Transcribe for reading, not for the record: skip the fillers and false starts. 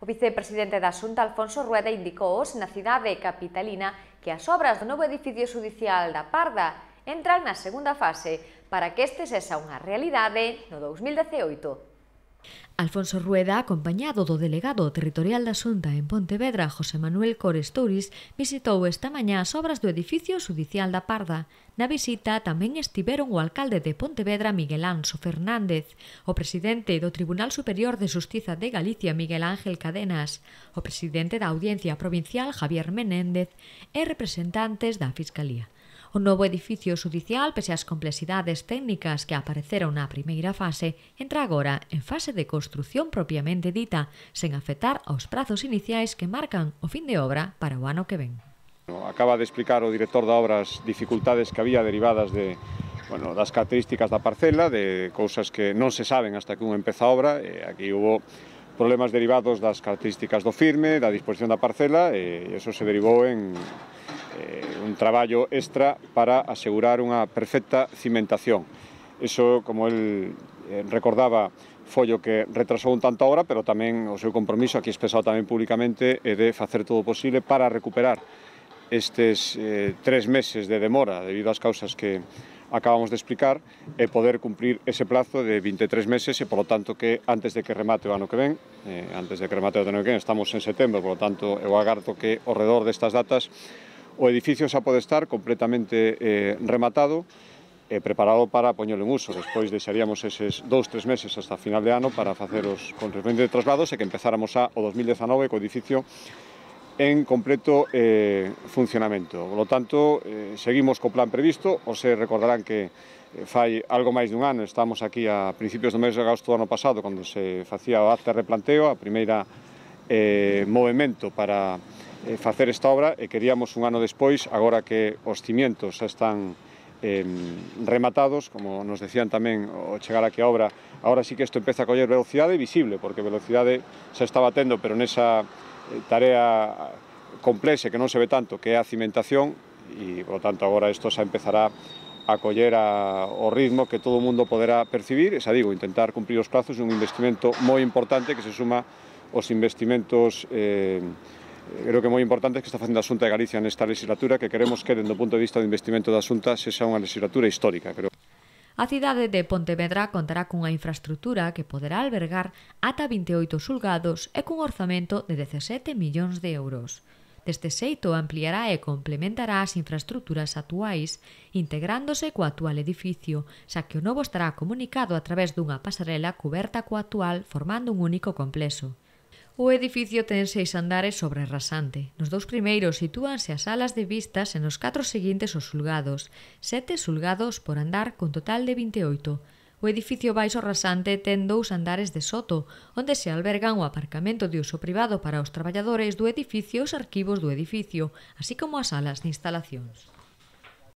O vicepresidente da Xunta, Alfonso Rueda, indicou hoxe na cidade capitalina que as obras do novo edificio xudicial da Parda entran na segunda fase para que este sexa unha realidade no 2018. Alfonso Rueda, acompañado do delegado territorial da Xunta en Pontevedra, José Manuel Cores Touris, visitou esta mañá as obras do edificio xudicial da Parda. Na visita tamén estiveron o alcalde de Pontevedra, Miguel Anxo Fernández, o presidente do Tribunal Superior de Xustiza de Galicia, Miguel Ángel Cadenas, o presidente da Audiencia Provincial, Javier Menéndez, e representantes da Fiscalía. O novo edificio xudicial, pese ás complexidades técnicas que apareceron na primeira fase, entra agora en fase de construción propiamente dita, sen afectar aos prazos iniciais que marcan o fin de obra para o ano que ven. Acaba de explicar o director de obras dificultades que había derivadas das características da parcela, de cousas que non se saben hasta que un empeza a obra. Aquí hubo problemas derivados das características do firme, da disposición da parcela, e iso se derivou en un traballo extra para asegurar unha perfecta cimentación. Iso, como el recordaba, foi o que retrasou un tanto a obra, pero tamén o seu compromiso, aquí expresado tamén públicamente, é de facer todo o posible para recuperar estes 3 meses de demora debido ás causas que acabamos de explicar e poder cumprir ese plazo de 23 meses e, polo tanto, que antes de que remate o ano que ven, estamos en setembro, polo tanto, eu agardo que ao redor destas datas o edificio xa pode estar completamente rematado e preparado para poñelo en uso. Despois deixaríamos eses 2-3 meses hasta final de ano para facer os correspondentes traslados e que empezáramos xa o 2019 co edificio en completo funcionamento. Por lo tanto, seguimos co plan previsto. Se recordarán que fai algo máis dun ano, estamos aquí a principios do mes de agosto do ano pasado, cando se facía o acta de replanteo, a primeira movimento para facer esta obra, e queríamos un ano despois, agora que os cimientos xa están rematados, como nos decían tamén ao chegar aquí a obra, agora sí que isto empeza a coller velocidade visible, porque velocidade xa estaba tendo, pero nesa tarea complexa que non se ve tanto, que é a cimentación, e, por lo tanto, agora isto xa empezará a coller o ritmo que todo o mundo poderá percibir, e xa digo, intentar cumprir os plazos de un investimento moi importante que se suma aos investimentos creo que moi importantes que está facendo a Xunta de Galicia nesta legislatura, que queremos que, dende o punto de vista do investimento da Xunta, sexa unha legislatura histórica. A cidade de Pontevedra contará cunha infraestrutura que poderá albergar ata 28 xulgados e cun orzamento de 17 millóns de euros. Deste xeito, ampliará e complementará as infraestruturas actuais, integrándose co actual edificio, xa que o novo estará comunicado a través dunha pasarela cuberta co actual, formando un único complexo. O edificio ten 6 andares sobre rasante. Nos 2 primeiros sitúanse as salas de vistas e nos 4 seguintes os xulgados, 7 xulgados por andar con total de 28. O edificio baixo rasante ten 2 andares de soto, onde se albergan o aparcamento de uso privado para os traballadores do edificio e os arquivos do edificio, así como as salas de instalacións.